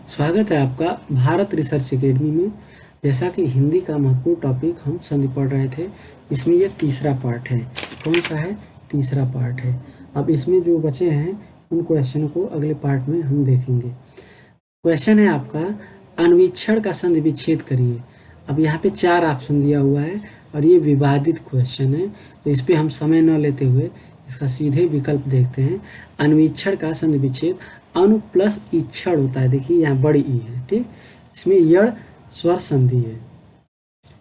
स्वागत है आपका भारत रिसर्च एकेडमी में। जैसा कि हिंदी का महत्वपूर्ण टॉपिक हम संधि पढ़ रहे थे, इसमें यह तीसरा पार्ट है। कौन सा है? तीसरा पार्ट है। अब इसमें जो बचे हैं उन क्वेश्चन को अगले पार्ट में हम देखेंगे। क्वेश्चन है आपका, अन्वीक्षण का संधि विच्छेद करिए। अब यहाँ पे 4 ऑप्शन दिया हुआ है और ये विवादित क्वेश्चन है, तो इस पर हम समय न लेते हुए इसका सीधे विकल्प देखते हैं। अन्वीक्षण का संधि विच्छेद अनु प्लस इक्षण होता है। देखिए यहाँ बड़ी ई है, ठीक। इसमें यड़ स्वर संधि है,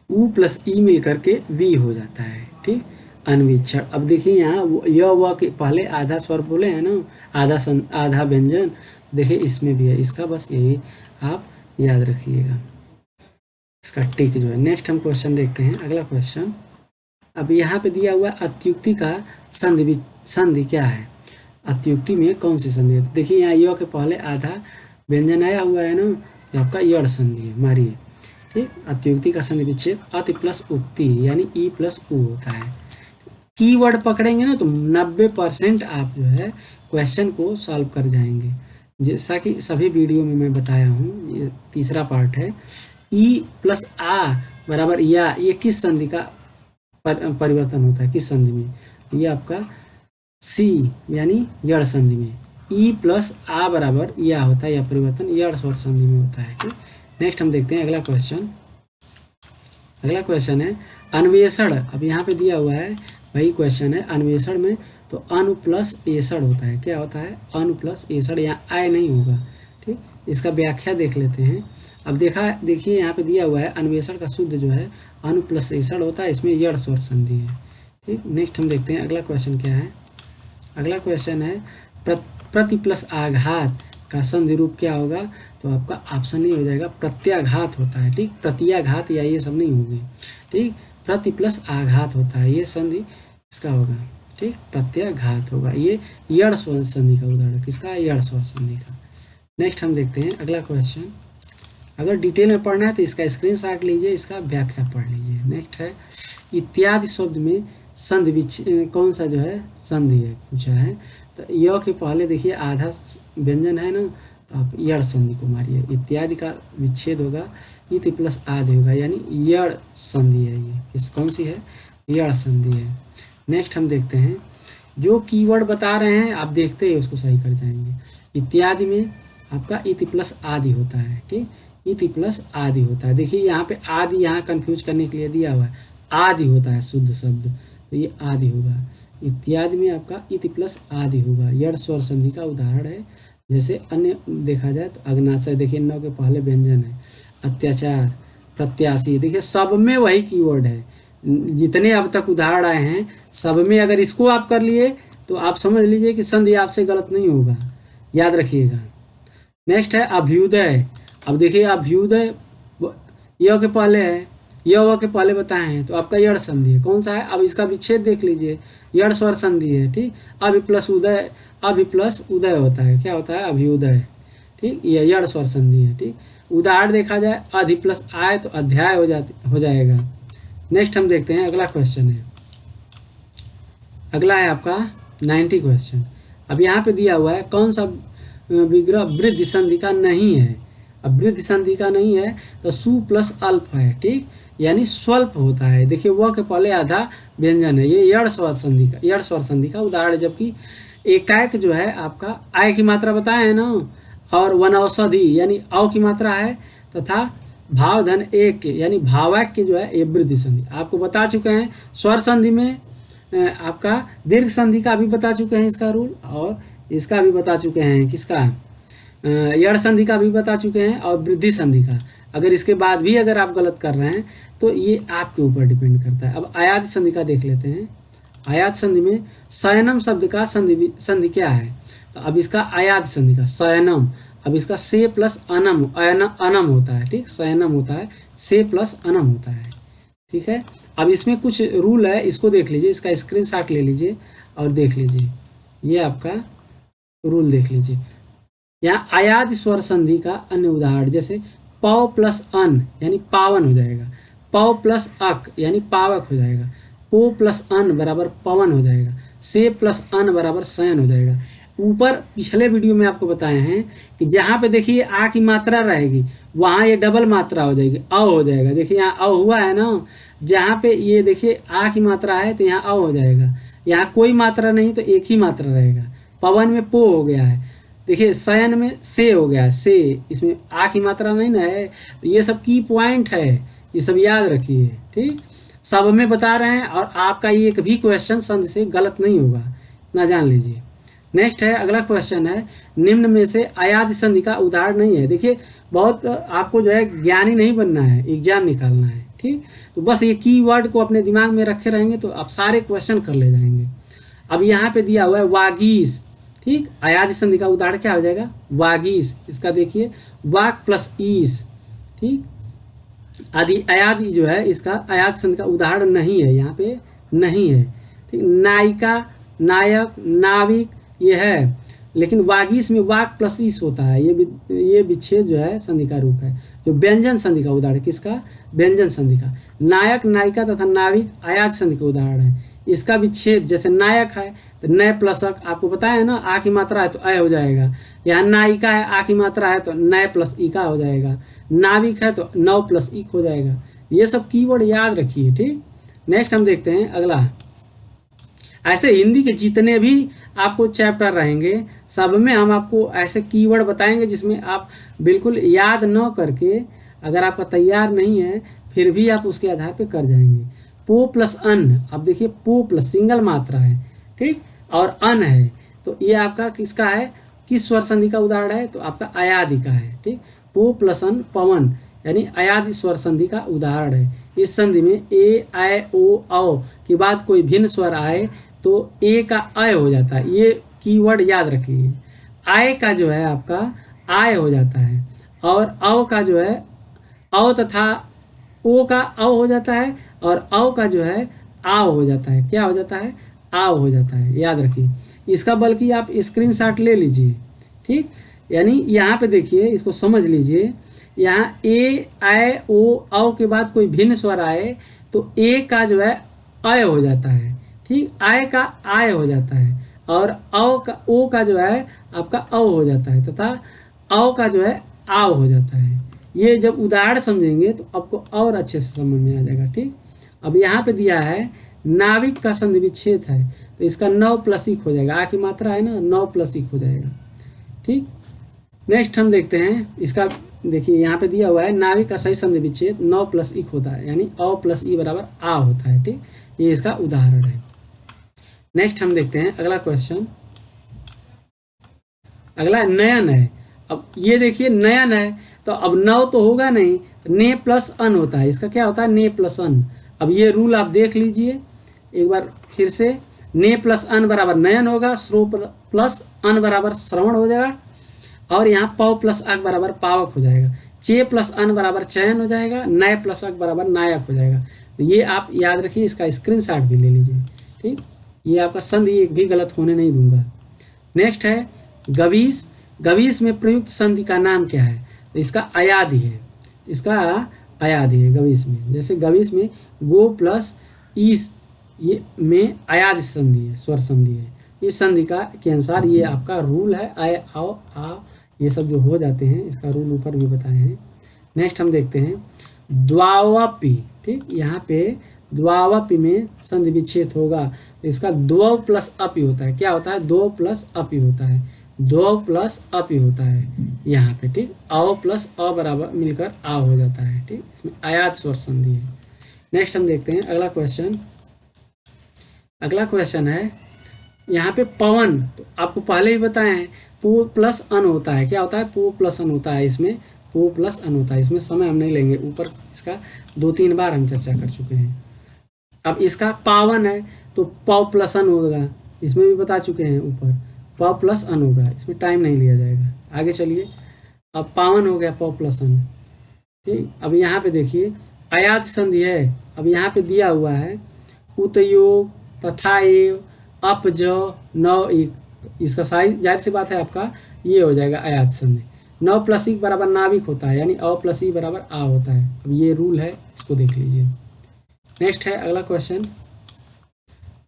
उ प्लस ई मिल करके वी हो जाता है, ठीक। अन्वीक्षण। अब देखिए यहाँ य व के पहले आधा स्वर बोले हैं ना, आधा व्यंजन। देखिए इसमें भी है, इसका बस यही आप याद रखिएगा, इसका टिक जो है। नेक्स्ट हम क्वेश्चन देखते हैं, अगला क्वेश्चन। अब यहाँ पे दिया हुआ अत्युक्ति का संधि क्या है? अत्युक्ति में कौन सी संधि है? देखिए यहाँ य के पहले आधा व्यंजन आया हुआ है ना, ये आपका यड़ संधि है। मारिए, ठीक। अत्युक्ति का संधि विच्छेद अति प्लस उक्ति यानी ई प्लस उ होता है। कीवर्ड पकड़ेंगे ना तो 90% आप जो है क्वेश्चन को सॉल्व कर जाएंगे। जैसा कि सभी वीडियो में मैं बताया हूँ, ये तीसरा पार्ट है। ई प्लस आ बराबर या, ये किस संधि का परिवर्तन होता है? किस संधि में? ये आपका सी यानी यड़ संधि में। ई प्लस आ बराबर या होता है, या परिवर्तन यड़ स्वर संधि में होता है, ठीक। नेक्स्ट हम देखते हैं अगला क्वेश्चन। अगला क्वेश्चन है अन्वेषण। अब यहाँ पे दिया हुआ है, वही क्वेश्चन है। अन्वेषण में तो अनु प्लस एषण होता है। क्या होता है? अनु प्लस एषण, यहाँ आय नहीं होगा, ठीक। इसका व्याख्या देख लेते हैं। अब देखिए यहाँ पे दिया हुआ है अन्वेषण का शुद्ध जो है अनु प्लस एषण होता है, इसमें यड़ स्वर संधि है, ठीक। नेक्स्ट हम देखते हैं अगला क्वेश्चन क्या है। अगला क्वेश्चन है प्रति प्लस आघात का संधि रूप क्या होगा? तो आपका ऑप्शन नहीं हो जाएगा, प्रत्याघात होता है, ठीक। प्रत्याघात या ये सब नहीं होंगे, ठीक। प्रति प्लस आघात होता है, ये संधि इसका होगा, ठीक। प्रत्याघात होगा, ये यड़ स्वर संधि का उदाहरण। किसका? यड़ स्वर संधि का। नेक्स्ट हम देखते हैं अगला क्वेश्चन। अगर डिटेल में पढ़ना है तो इसका स्क्रीनशॉट लीजिए, इसका व्याख्या पढ़ लीजिए। नेक्स्ट है इत्यादि शब्द में संधि कौन सा जो है संधि है पूछा है। तो य के पहले देखिए आधा व्यंजन है ना, तो आप यड़ संधि को मारिए। इत्यादि का विच्छेद होगा, इति प्लस आदि होगा, यानी यड़ संधि है। ये किस कौन सी है? यड़ संधि है। नेक्स्ट हम देखते हैं, जो कीवर्ड बता रहे हैं आप देखते ही उसको सही कर जाएंगे। इत्यादि में आपका इति प्लस आदि होता है, ठीक। इति प्लस आदि होता है। देखिए यहाँ पे आदि यहाँ कंफ्यूज करने के लिए दिया हुआ है, आदि होता है शुद्ध शब्द, तो ये आदि होगा। इत्यादि में आपका इति प्लस आदि होगा, यड़ स्वर संधि का उदाहरण है। जैसे अन्य देखा जाए तो अग्नाशय, देखिए नौ के पहले व्यंजन है। अत्याचार, प्रत्याशी, देखिए सब में वही कीवर्ड है। जितने अब तक उदाहरण आए हैं सब में अगर इसको आप कर लिए तो आप समझ लीजिए कि संधि आपसे गलत नहीं होगा, याद रखिएगा। नेक्स्ट है अभ्युदय। अब देखिए अभ्युदय य के पहले है, य व के पहले बताए हैं, तो आपका यड़ संधि है। कौन सा है? अब इसका विच्छेद देख लीजिए, यड़ स्वर संधि है, ठीक। अभि प्लस उदय, अभि प्लस उदय होता है, क्या होता है? अभ्युदय, ठीक। ये यड़ स्वर संधि है, ठीक। उदाहरण देखा जाए अधि प्लस आय तो अध्याय हो जाएगा। नेक्स्ट हम देखते हैं अगला क्वेश्चन है। अगला है आपका 90 क्वेश्चन। अब यहाँ पे दिया हुआ है कौन सा विग्रह वृद्धि संधि का नहीं है? अब वृद्धि संधि का नहीं है तो सु प्लस अल्प है, ठीक, यानी स्वल्प होता है। देखिए वह के पहले आधा व्यंजन है, ये यड़ स्वर संधि का उदाहरण है। जबकि एकाएक जो है आपका आय की मात्रा बताए है ना, और वनौषधि यानी औ की मात्रा है, तथा भाव धन एक यानी भावाक्य जो है ये वृद्धि संधि आपको बता चुके हैं। स्वर संधि में आपका दीर्घ संधि का भी बता चुके हैं इसका रूल, और इसका भी बता चुके हैं, किसका? यड़ संधि का भी बता चुके हैं, और वृद्धि संधि का। अगर इसके बाद भी अगर आप गलत कर रहे हैं तो ये आपके ऊपर डिपेंड करता है। अब आयात संधि का देख लेते हैं। आयात संधि में शयनम शब्द का संधि क्या है? तो अब इसका आयात संधि का शयनम, अब इसका से प्लस अनम, अनम होता है, ठीक। शयनम होता है, से प्लस अनम होता है, ठीक है। अब इसमें कुछ रूल है, इसको देख लीजिए, इसका स्क्रीनशॉट ले लीजिए और देख लीजिए। ये आपका रूल देख लीजिए। यहाँ आयात स्वर संधि का अन्य उदाहरण जैसे पौ प्लस अन यानी पावन हो जाएगा, पौ प्लस अक यानी पावक हो जाएगा, पो प्लस अन बराबर पवन हो जाएगा, से प्लस अन बराबर शयन हो जाएगा। ऊपर पिछले वीडियो में आपको बताए हैं कि जहाँ पे देखिए आ की मात्रा रहेगी वहाँ ये डबल मात्रा हो जाएगी, अ हो जाएगा। देखिए यहाँ अ हुआ है ना, जहाँ पे ये देखिए आ की मात्रा है तो यहाँ अ हो जाएगा। यहाँ कोई मात्रा नहीं तो एक ही मात्रा रहेगा। पवन में पो हो गया है, देखिए शयन में से हो गया है, से, इसमें आ की मात्रा नहीं ना है। तो ये सब की पॉइंट है, ये सब याद रखिए, ठीक। सब में बता रहे हैं और आपका एक भी क्वेश्चन संधि से गलत नहीं होगा, ना जान लीजिए। नेक्स्ट है, अगला क्वेश्चन है, निम्न में से अयादि संधि का उदाहरण नहीं है। देखिए बहुत आपको जो है ज्ञानी नहीं बनना है, एग्जाम निकालना है, ठीक। तो बस ये कीवर्ड को अपने दिमाग में रखे रहेंगे तो आप सारे क्वेश्चन कर ले जाएंगे। अब यहाँ पे दिया हुआ है वागीस, ठीक। अयादि संधि का उदाहरण क्या हो जाएगा, वागीस। इसका देखिए वाक प्लस ईस, ठीक। आदि अयादि जो है इसका अयादि संधि का उदाहरण नहीं है, यहाँ पे नहीं है, ठीक। नायिका, नायक, नाविक ये है, लेकिन वागीस में वाक प्लस ईस होता है। ये विच्छेद जो है संधि का रूप है। जो व्यंजन संधि का उदाहरण किसका, व्यंजन संधि का। नायक, नायिका तथा नाविक अयादि संधि का उदाहरण है। इसका विच्छेद जैसे नायक है तो नय प्लस अक, आपको पता है ना, आ की मात्रा है तो अय हो जाएगा। यहाँ नायिका है, आ की मात्रा है तो नय प्लस इका हो जाएगा। नाविक है तो नौ प्लस इक हो जाएगा। ये सब कीवर्ड याद रखिए, ठीक। नेक्स्ट हम देखते हैं अगला। ऐसे हिंदी के जितने भी आपको चैप्टर रहेंगे सब में हम आपको ऐसे कीवर्ड बताएंगे जिसमें आप बिल्कुल याद न करके, अगर आपका तैयार नहीं है फिर भी आप उसके आधार पे कर जाएंगे। पो प्लस अन, अब देखिए पो प्लस सिंगल मात्रा है, ठीक, और अन है तो ये आपका किसका है, किस स्वर संधि का उदाहरण है, तो आपका अयादि का है, ठीक। पो प्लस अन पवन यानी अयादि स्वर संधि का उदाहरण है। इस संधि में ए, ऐ, ओ, औ के बाद कोई भिन्न स्वर आए तो ए का अय हो जाता है। ये कीवर्ड याद रखिए। आय का जो है आपका आय हो जाता है, और अव का जो है अव तथा ओ का अव हो जाता है, और अव का जो है आव हो जाता है। क्या हो जाता है, आव हो जाता है, याद रखिए। इसका बल्कि आप स्क्रीनशॉट ले लीजिए, ठीक। यानी यहाँ पे देखिए, इसको समझ लीजिए। यहाँ ए, ऐ, ओ, औ के बाद कोई भिन्न स्वर आए तो ए का जो है अय हो जाता है, ठीक। आय का आय हो जाता है, और औ का ओ का जो है आपका औ हो जाता है, तथा औ का जो है आव हो जाता है। ये जब उदाहरण समझेंगे तो आपको और अच्छे से समझ में आ जाएगा, ठीक। अब यहाँ पे दिया है नाविक का संधि विच्छेद है तो इसका नौ प्लस इक हो जाएगा। आ की मात्रा है ना, नौ प्लस इक हो जाएगा, ठीक। नेक्स्ट हम देखते हैं इसका। देखिए यहाँ पे दिया हुआ है नाविक का सही संधि विच्छेद नौ प्लस इक होता है, यानी औ प्लस ई बराबर आ होता है, ठीक। ये इसका उदाहरण है। नेक्स्ट हम देखते हैं अगला क्वेश्चन। अगला नयन है। अब ये देखिए नयन है तो अब नौ तो होगा नहीं, तो ने प्लस अन होता है। इसका क्या होता है, ने प्लस अन। अब ये रूल आप देख लीजिए एक बार फिर से। ने प्लस अन बराबर नयन होगा, श्रो प्लस अन बराबर श्रवण हो जाएगा, और यहाँ पौ प्लस अक बराबर पावक हो जाएगा। चे प्लस अन बराबर चयन हो जाएगा, नय प्लस अक बराबर नायक हो जाएगा। तो ये आप याद रखिए, इसका स्क्रीनशॉट भी ले लीजिए, ठीक। ये आपका संधि एक भी गलत होने नहीं दूंगा। नेक्स्ट है गवीस। गवीस में प्रयुक्त संधि का नाम क्या है, तो इसका अयादि है, इसका अयादि है गवीस में। जैसे गवीस में गो प्लस ईस, ये में अयादि संधि है, स्वर संधि है। इस संधि का के अनुसार ये आपका रूल है, आय, आओ, आ, ये सब जो हो जाते हैं इसका रूल ऊपर भी बताए हैं। नेक्स्ट हम देखते हैं द्वावपी, ठीक। यहाँ पे द्वावपी में संधि विच्छेद होगा तो इसका द्वौ प्लस अपी होता है। क्या होता है, दो प्लस अपी होता है, दो प्लस अपी होता है यहाँ पे, ठीक। आओ प्लस अ बराबर मिलकर आ हो जाता है, ठीक। इसमें अयाद स्वर संधि है। नेक्स्ट हम देखते हैं अगला क्वेश्चन। अगला क्वेश्चन है यहाँ पे पवन, तो आपको पहले ही बताए हैं पो प्लस अन होता है। क्या होता है, पो प्लस अन होता है, इसमें पो प्लस अन होता है। इसमें समय हम नहीं लेंगे, ऊपर इसका 2-3 बार हम चर्चा कर चुके हैं। अब इसका पावन है तो पौ प्लस अन होगा, इसमें भी बता चुके हैं ऊपर, पौ प्लस अन होगा, इसमें टाइम नहीं लिया जाएगा। आगे चलिए, अब पावन हो गया पौ प्लस अन, ठीक। अब यहाँ पे देखिए अयाद संधि है। अब यहाँ पे दिया हुआ है उतयोग तथा एव अप ज नौ इक, इसका साइज जाहिर सी बात है आपका ये हो जाएगा अयाद संधि। नौ प्लस इक बराबर नाविक होता है, यानी अ प्लस ई बराबर आ होता है। अब ये रूल है, इसको देख लीजिए। नेक्स्ट है अगला क्वेश्चन।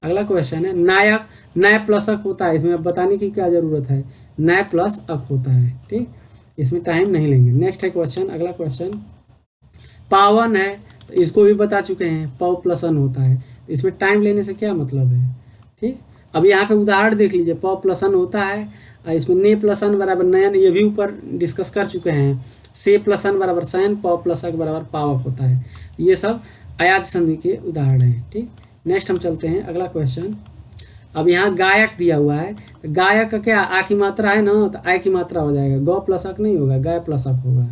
अगला क्वेश्चन है नायक। नए प्लस अक होता है, इसमें अब बताने की क्या ज़रूरत है, नए प्लस अक होता है। ठीक, इसमें टाइम नहीं लेंगे। नेक्स्ट है क्वेश्चन, अगला क्वेश्चन, पावन है तो इसको भी बता चुके हैं, पव प्लस अन होता है, इसमें टाइम लेने से क्या मतलब है। ठीक, अब यहाँ पे उदाहरण देख लीजिए, पव प्लस अन होता है और इसमें ने प्लस अन बराबर नयन, ये भी ऊपर डिस्कस कर चुके हैं। से प्लस अन बराबर सयन, पव प्लस अक बराबर पावक होता है। ये सब अयाद संधि के उदाहरण हैं। ठीक, नेक्स्ट हम चलते हैं अगला क्वेश्चन। अब यहाँ गायक दिया हुआ है, गायक का क्या आ की मात्रा है ना, तो आय की मात्रा हो जाएगा, गौ प्लस अक नहीं होगा, गाय प्लस अक होगा।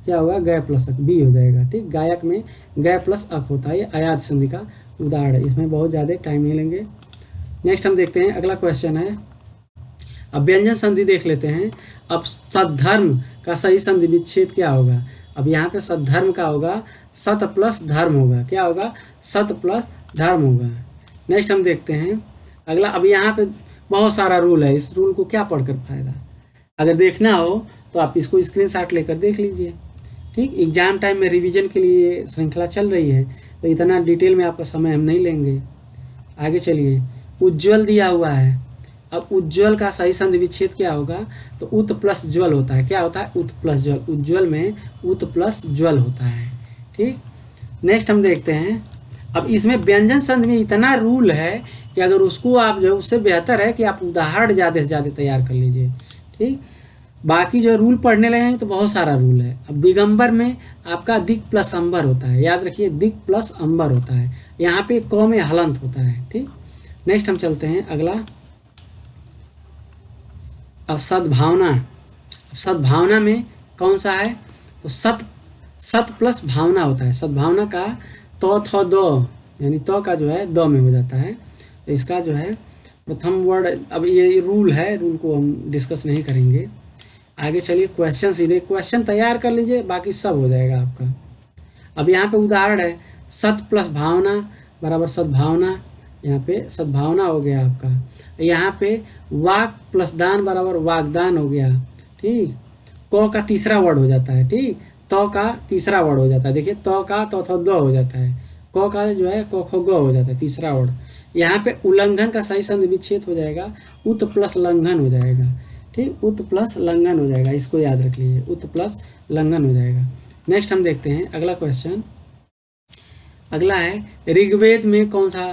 क्या होगा, गय प्लस अक, बी हो जाएगा। ठीक, गायक में गय प्लस अक होता है, ये अयाद संधि का उदाहरण है, इसमें बहुत ज़्यादा टाइम नहीं लेंगे। नेक्स्ट हम देखते हैं अगला क्वेश्चन है, अब व्यंजन संधि देख लेते हैं। अब सद्धर्म का सही संधि विच्छेद क्या होगा। अब यहाँ पे सद्धर्म का होगा सत प्लस धर्म होगा, क्या होगा, सत प्लस धर्म होगा। नेक्स्ट हम देखते हैं अगला। अब यहाँ पे बहुत सारा रूल है, इस रूल को क्या पढ़कर फायदा, अगर देखना हो तो आप इसको स्क्रीनशॉट लेकर देख लीजिए। ठीक, एग्जाम टाइम में रिवीजन के लिए श्रृंखला चल रही है, तो इतना डिटेल में आपका समय हम नहीं लेंगे। आगे चलिए, उज्ज्वल दिया हुआ है। अब उज्ज्वल का सही संधि विच्छेद क्या होगा, तो उत प्लस ज्वल होता है, क्या होता है, उत प्लस ज्वल, उज्ज्वल में उत प्लस ज्वल होता है। ठीक, नेक्स्ट हम देखते हैं। अब इसमें व्यंजन संधि में इतना रूल है कि अगर उसको आप जो, उससे बेहतर है कि आप उदाहरण ज़्यादा से ज़्यादा तैयार कर लीजिए। ठीक, बाकी जो रूल पढ़ने लगे हैं तो बहुत सारा रूल है। अब दिगंबर में आपका दिक प्लस अंबर होता है, याद रखिए, दिक प्लस अंबर होता है, यहाँ पे क में हलंत होता है। ठीक, नेक्स्ट हम चलते हैं अगला। अब सद्भावना, सद्भावना में कौन सा है, तो सत प्लस भावना होता है। सद्भावना का तो थ दो, यानी तो का जो है दो में हो जाता है, तो इसका जो है प्रथम वर्ड। अब ये रूल है, रूल को हम डिस्कस नहीं करेंगे। आगे चलिए, क्वेश्चन सीधे क्वेश्चन तैयार कर लीजिए, बाकी सब हो जाएगा आपका। अब यहाँ पे उदाहरण है, सत प्लस भावना बराबर सद्भावना, यहाँ पे सद्भावना हो गया आपका। यहाँ पे वाक प्लस दान बराबर वागदान हो गया। ठीक, क का तीसरा वर्ड हो जाता है। ठीक, तो का तीसरा वर्ड हो जाता है, देखिए तो का तो दो हो जाता है, क का जो है क ख ग हो जाता है तीसरा वर्ड। यहाँ पे उल्लंघन का सही संधि विच्छेद हो जाएगा, उत प्लस लंघन हो जाएगा। ठीक, उत प्लस लंघन हो जाएगा, इसको याद रख लीजिए, उत प्लस लंघन हो जाएगा। नेक्स्ट हम देखते हैं अगला क्वेश्चन। अगला है ऋग्वेद में कौन सा,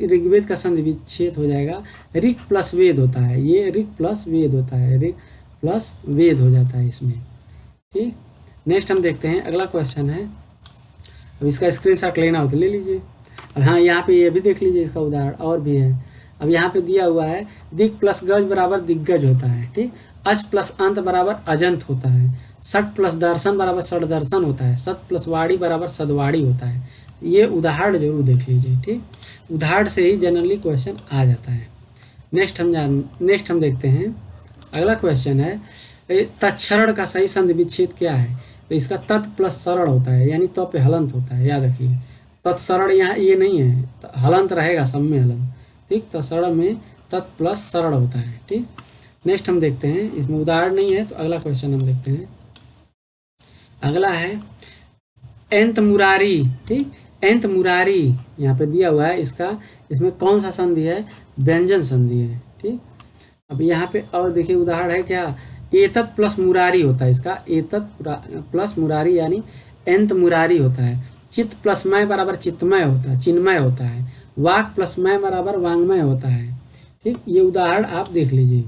ऋग्वेद का संधि विच्छेद हो जाएगा, ऋग प्लस वेद होता है, ये ऋग प्लस वेद होता है, ऋग प्लस वेद हो जाता है इसमें। ठीक, नेक्स्ट हम देखते हैं अगला क्वेश्चन है। अब इसका स्क्रीनशॉट लेना हो तो ले लीजिए। अब हाँ, यहाँ पे ये भी देख लीजिए, इसका उदाहरण और भी है। अब यहाँ पे दिया हुआ है, दिक प्लस गज बराबर दिग्गज होता है। ठीक, अच प्लस अंत बराबर अजंत होता है, सट प्लस दर्शन बराबर सट दर्शन होता है, सत प्लस वाड़ी बराबर सदवाड़ी होता है। ये उदाहरण जरूर देख लीजिए। ठीक, उदाहरण से ही जनरली क्वेश्चन आ जाता है। नेक्स्ट हम देखते हैं अगला क्वेश्चन है, तत्क्षरण का सही संधि विच्छेद क्या है, तो इसका तत् प्लस सरल होता है, यानी तो पे हलंत होता है, याद रखिए। तत्सरल यहाँ ये नहीं है, हलंत रहेगा, सब में हलंत। ठीक, तत्सरल में तत् प्लस सरल होता है। ठीक, नेक्स्ट हम देखते हैं, इसमें उदाहरण नहीं है तो अगला क्वेश्चन हम देखते हैं। अगला है एंत मुरारी। ठीक, एंत मुरारी यहाँ पे दिया हुआ है, इसमें कौन सा संधि है, व्यंजन संधि है। ठीक, अब यहाँ पे और देखिए उदाहरण है क्या, एतत् प्लस मुरारी होता है, इसका एतत् प्लस मुरारी यानी एंत मुरारी होता है। चित्त प्लस मय बराबर चित्तमय होता है, चिन्मय होता है। वाक प्लस मय बराबर वांग्मय होता है। ठीक, ये उदाहरण आप देख लीजिए।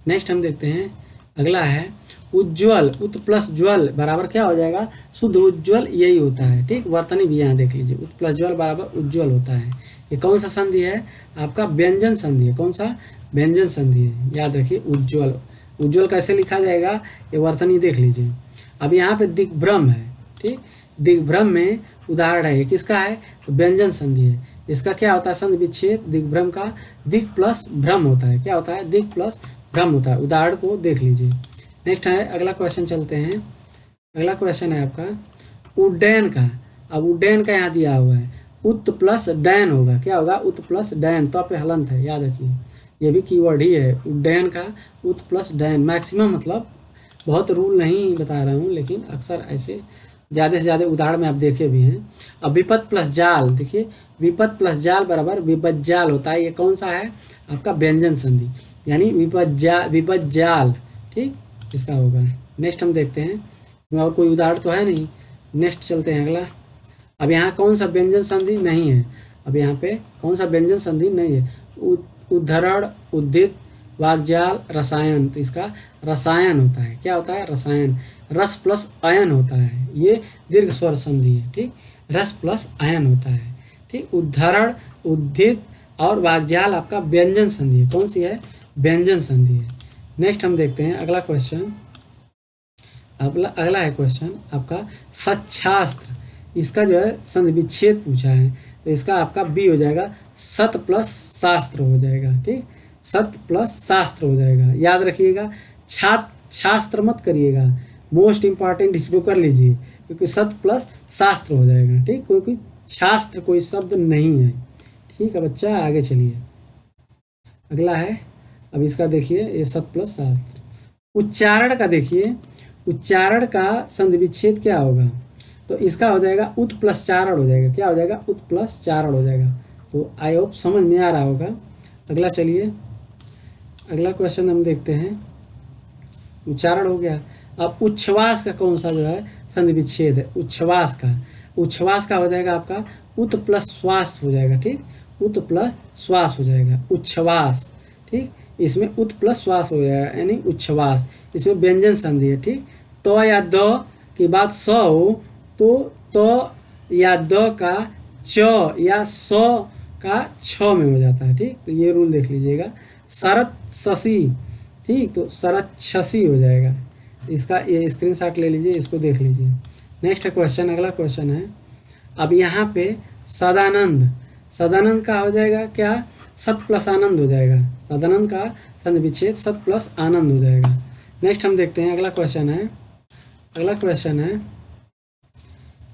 नेक्स्ट हम देखते हैं अगला है उज्ज्वल, उत प्लस ज्वल बराबर क्या हो जाएगा, शुद्ध उज्ज्वल, यही होता है। ठीक, वर्तनी भी यहाँ देख लीजिए, उत प्लस ज्वल बराबर उज्ज्वल होता है। ये कौन सा संधि है, आपका व्यंजन संधि है। कौन सा, व्यंजन संधि है, याद रखिए। उज्ज्वल, उज्ज्वल कैसे लिखा जाएगा, ये वर्तनी देख लीजिए। अब यहाँ पे दिग्भ्रम है। ठीक, दिग्भ्रम में उदाहरण है, किसका है, तो व्यंजन संधि है। इसका क्या होता है, संधि विच्छेद, दिग्भ्रम का दिग प्लस भ्रम होता है, क्या होता है, दिग प्लस भ्रम होता है। उदाहरण को देख लीजिए। नेक्स्ट है अगला क्वेश्चन, चलते हैं। अगला क्वेश्चन है आपका उड्डयन का। अब उड्डयन का यहाँ दिया हुआ है, उत प्लस डैन होगा, क्या होगा, उत प्लस डैन, तो पे हलंत है, याद रखिए। ये भी कीवर्ड ही है, उड्डयन का उत प्लस डैन। मैक्सिमम मतलब बहुत रूल नहीं बता रहा हूँ, लेकिन अक्सर ऐसे ज़्यादा से ज़्यादा उदाहरण में आप देखे भी हैं। अब विपद प्लस जाल, देखिए विपद प्लस जाल बराबर विपज्जाल होता है। ये कौन सा है आपका व्यंजन संधि, यानी विपज्जाल, ठीक, इसका होगा। नेक्स्ट हम देखते हैं, और कोई उदाहरण तो है नहीं, नेक्स्ट चलते हैं अगला। अब यहाँ कौन सा व्यंजन संधि नहीं है, अब यहाँ पे कौन सा व्यंजन संधि नहीं है, उद्धरण, उद्धित, वाग्जाल, रसायन। तो इसका रसायन होता है, क्या होता है, रसायन, रस प्लस आयन होता है, ये दीर्घ स्वर संधि है, ठीक, रस प्लस आयन होता है, ठीक। उद्धरण, उद्धित और वाग्जाल आपका व्यंजन संधि है, कौन सी है, व्यंजन संधि है। नेक्स्ट हम देखते हैं अगला क्वेश्चन, अगला है क्वेश्चन आपका सच्छास्त्र, इसका जो है संधि विच्छेद पूछा है, तो इसका आपका बी हो जाएगा, सत प्लस शास्त्र हो जाएगा, ठीक, सत प्लस शास्त्र हो जाएगा। याद रखिएगा, छात्र मत करिएगा, मोस्ट इंपॉर्टेंट इसको कर लीजिए, क्योंकि सत प्लस शास्त्र हो जाएगा, ठीक, क्योंकि शास्त्र कोई शब्द नहीं है, ठीक है बच्चा। आगे चलिए, अगला है, अब इसका देखिए, ये सत प्लस शास्त्र। उच्चारण का देखिए, उच्चारण का संधि विच्छेद क्या होगा, तो इसका हो जाएगा उत प्लस चारण हो जाएगा, क्या हो जाएगा, उत प्लस चारण हो जाएगा। तो आई होप समझ में आ रहा होगा। अगला चलिए, अगला क्वेश्चन हम देखते हैं, उच्चारण हो गया। अब उच्छ्वास का कौन सा जो है संधि विच्छेद है, उच्छ्वास का, उच्छ्वास का हो जाएगा आपका उत प्लस श्वास हो जाएगा, ठीक, उत प्लस श्वास हो जाएगा, उच्छ्वास, ठीक, इसमें उत प्लस श्वास हो जाएगा, यानी उच्छ्वास, इसमें व्यंजन संधि है, ठीक। तो या द की बात स हो तो या द का च या स का छ में हो जाता है, ठीक, तो ये रूल देख लीजिएगा। शरत शशि, ठीक, तो शरत छसी हो जाएगा, इसका ये स्क्रीनशॉट ले लीजिए, इसको देख लीजिए। नेक्स्ट क्वेश्चन, अगला क्वेश्चन है, अब यहाँ पे सदानंद, सदानंद का हो जाएगा क्या, सत प्लस आनंद हो जाएगा, सदानंद का संधि विच्छेद सत प्लस आनंद हो जाएगा। नेक्स्ट हम देखते हैं, अगला क्वेश्चन है, अगला क्वेश्चन है,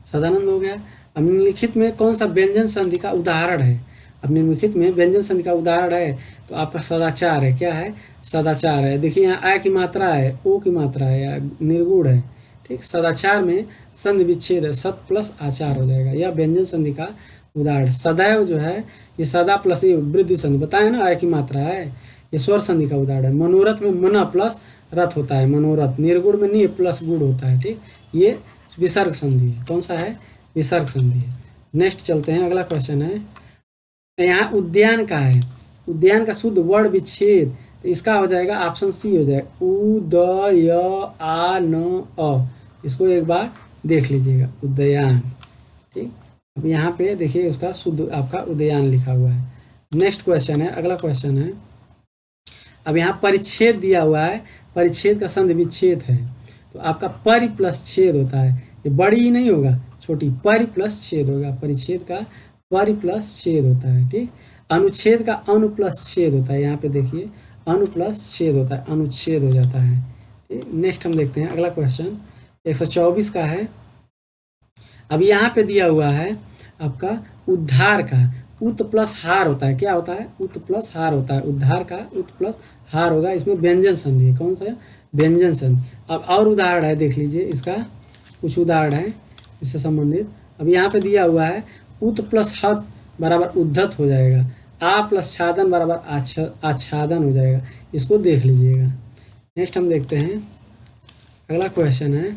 सदानंद हो गया। अब निम्नलिखित में कौन सा व्यंजन संधि का उदाहरण है, अब निम्नलिखित में व्यंजन संधि का उदाहरण है, तो आपका सदाचार है, क्या है, सदाचार है। देखिए यहाँ आ की मात्रा है, ओ की मात्रा है, या निर्गुण है, ठीक, सदाचार में संधि विच्छेद है, सत प्लस आचार हो जाएगा, यह व्यंजन संधि का उदाहरण। सदैव जो है ये सदा प्लस वृद्धि संधि, बताए ना, आ की मात्रा है, ये स्वर संधि का उदाहरण है। मनोरथ में मन प्लस रथ होता है, मनोरथ, निर्गुण में नि प्लस गुण होता है, ठीक, ये विसर्ग संधि है, कौन सा है, विसर्ग संधि है। नेक्स्ट चलते हैं, अगला क्वेश्चन है, यहाँ उद्यान का है, उद्यान का शुद्ध वर्ण विच्छेद, तो इसका हो जाएगा ऑप्शन सी हो जाएगा, उ द य आ न अ, इसको एक बार देख लीजिएगा, उद्यान, ठीक। अब यहाँ पे देखिए उसका शुद्ध आपका उद्यान लिखा हुआ है। नेक्स्ट क्वेश्चन है, अगला क्वेश्चन है, अब यहाँ परिच्छेद दिया हुआ है, परिच्छेद का संधि विच्छेद है, तो आपका परि प्लस छेद होता है, ये बड़ी ही नहीं होगा, छोटी, परि प्लस छेद होगा, परिच्छेद का परि प्लस छेद होता है, ठीक। अनुच्छेद का अनु प्लस छेद होता है, यहाँ पे देखिए अनु प्लस छेद होता है, अनुच्छेद हो जाता है, ठीक। नेक्स्ट हम देखते हैं, अगला क्वेश्चन 124 का है। अब यहाँ पे दिया हुआ है आपका उद्धार का, उत प्लस हार होता है, क्या होता है, उत प्लस हार होता है, उद्धार का उत प्लस हार होगा, इसमें व्यंजन संधि है, कौन सा है, व्यंजन संधि। अब और उदाहरण है, देख लीजिए, इसका कुछ उदाहरण है इससे संबंधित। अब यहाँ पे दिया हुआ है उत प्लस हत बराबर उद्धत हो जाएगा, आ प्लस छादन बराबर आच्छादन हो जाएगा, इसको देख लीजिएगा। नेक्स्ट हम देखते हैं, अगला क्वेश्चन है,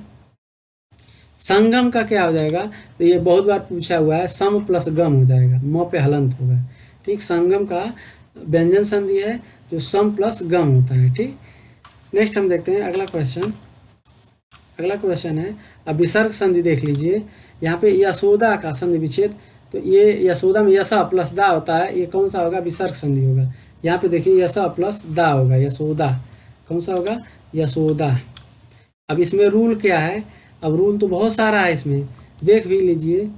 संगम का क्या हो जाएगा, तो ये बहुत बार पूछा हुआ है, सम प्लस गम हो जाएगा, म पे हलंत होगा, ठीक, संगम का व्यंजन संधि है जो सम प्लस गम होता है, ठीक। नेक्स्ट हम देखते हैं, अगला क्वेश्चन, अगला क्वेश्चन है, अब विसर्ग संधि देख लीजिए, यहाँ पे यशोदा का संधि विच्छेद, तो ये यशोदा में यशा प्लस दा होता है, ये कौन सा होगा, विसर्ग संधि होगा। यहाँ पे देखिए यशा प्लस दा होगा, यशोदा, कौन सा होगा, यशोदा। अब इसमें रूल क्या है, अब रूल तो बहुत सारा है, इसमें देख भी लीजिए।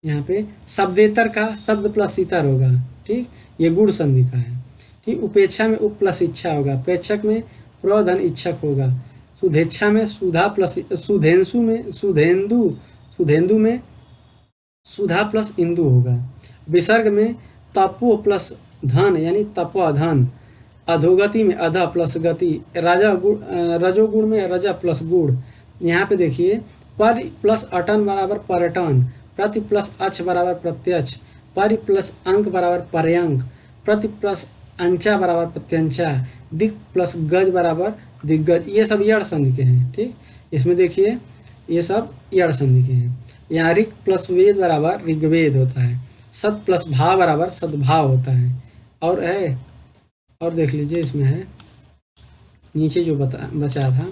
यहाँ पे शब्देतर का शब्द प्लस इतर होगा, ठीक, ये गुण संधि का है, ठीक। उपेक्षा में उप प्लस इच्छा होगा, प्रेक्षक में प्रधन इच्छक होगा, सुधेच्छा में सुधा प्लस सुधेंसु में सुधेंदु, सुधेंदु में सुधा प्लस इंदु होगा। विसर्ग में तपो प्लस धन यानी तपोधन, अधोगति में अध प्लस गति, रजोगुण में रजा प्लस गुण। यहाँ पे देखिए पर प्लस अटन बराबर पर्यटन, प्रति प्लस अक्ष बराबर प्रत्यक्ष, परि प्लस अंक बराबर पर्यंक, प्रति प्लस अंचा बराबर प्रत्यंचा, दिक प्लस गज बराबर दिग्गज। ये सब यड़ संधि के हैं। ठीक, इसमें देखिए ये सब यड़ संधि के हैं। यहाँ ऋक प्लस वेद बराबर ऋग्वेद होता है, सत प्लस भाव बराबर सद्भाव होता है। और है, और देख लीजिए इसमें है नीचे जो बचा था।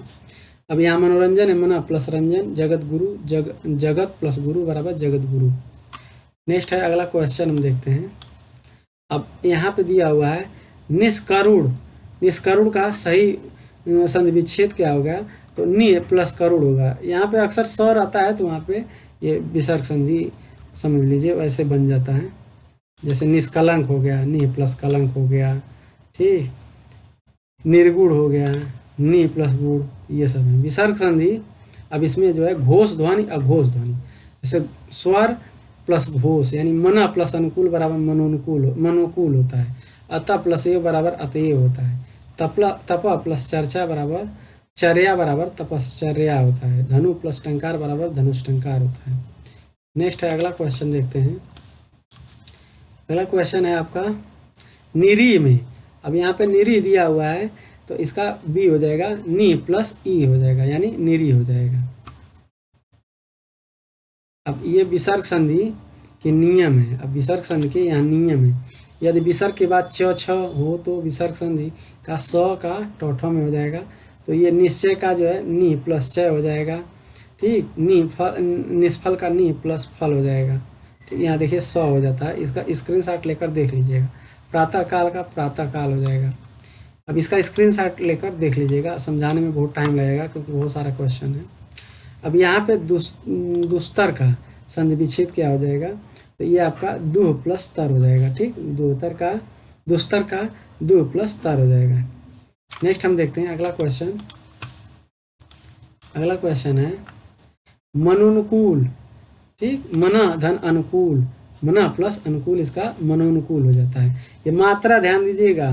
अब यहाँ मनोरंजन है, मना प्लस रंजन, जगत गुरु, जगत प्लस गुरु बराबर जगत गुरु। नेक्स्ट है अगला क्वेश्चन हम देखते हैं। अब यहाँ पे दिया हुआ है निष्करुण, निष्करुण का सही संधि विच्छेद क्या होगा, तो नि प्लस करुण होगा। यहाँ पे अक्सर स रहता है तो वहाँ पे ये विसर्ग संधि समझ लीजिए वैसे बन जाता है, जैसे निष्कलंक हो गया, नि प्लस कलंक हो गया। ठीक, निर्गुण हो गया, नि प्लस गुण, ये सब है विसर्ग संधि। अब इसमें जो है घोष ध्वनि अघोष ध्वनि, जैसे स्वर प्लस घोष यानी मना प्लस अनुकूल बराबर मनोनुकूल होता है, अतः प्लस ए बराबर अतएव होता है, तप प्लस चर्चा बराबर चर्या बराबर तपश्चर्या होता है, धनु प्लस टंकार बराबर धनुष्टंकार होता है। नेक्स्ट है अगला क्वेश्चन देखते हैं। अगला क्वेश्चन है आपका निरी में। अब यहाँ पे निरी दिया हुआ है तो इसका बी हो जाएगा नी प्लस ई हो जाएगा, यानी निरी हो जाएगा। अब ये विसर्ग संधि के नियम है। अब विसर्ग संधि के यहाँ नियम है, यदि विसर्ग के बाद च छ हो तो विसर्ग संधि का स का टोठ में हो जाएगा, तो ये निश्चय का जो है नी प्लस चय हो जाएगा। ठीक, नी फल, निष्फल का नी प्लस फल हो जाएगा। ठीक, यहाँ देखिए 100 हो जाता है, इसका स्क्रीनशॉट लेकर देख लीजिएगा। प्रातः काल का प्रातः काल हो जाएगा। अब इसका स्क्रीनशॉट लेकर देख लीजिएगा, समझाने में बहुत टाइम लगेगा क्योंकि बहुत सारा क्वेश्चन है। अब यहाँ पे दुस्तर का संधि विच्छेद क्या हो जाएगा, तो ये आपका दुह प्लस तर हो जाएगा। ठीक, दुस्तर का दुह प्लस तर हो जाएगा। नेक्स्ट हम देखते हैं अगला क्वेश्चन। अगला क्वेश्चन है मनोनुकूल। ठीक, मना धन अनुकूल, मना प्लस अनुकूल इसका मनोनुकूल हो जाता है। ये मात्रा ध्यान दीजिएगा,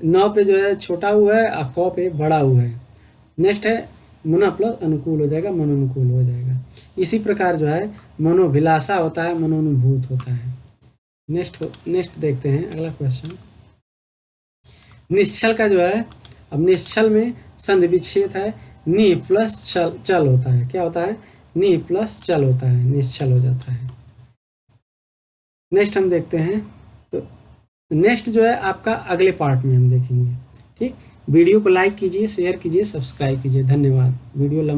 न पे जो है छोटा हुआ है और क पे बड़ा हुआ है। नेक्स्ट है मना प्लस अनुकूल हो जाएगा, मनोनुकूल हो जाएगा। इसी प्रकार जो है मनोभिलाषा होता है, मनोनुभूत होता है। नेक्स्ट देखते हैं अगला क्वेश्चन। निश्चल का जो है, अब निश्चल में संधि विच्छेद है, नि प्लस चल होता है। क्या होता है, नि प्लस चल होता है, निश्चल हो जाता है। नेक्स्ट हम देखते हैं, तो नेक्स्ट जो है आपका अगले पार्ट में हम देखेंगे। ठीक, वीडियो को लाइक कीजिए, शेयर कीजिए, सब्सक्राइब कीजिए। धन्यवाद। वीडियो लंबा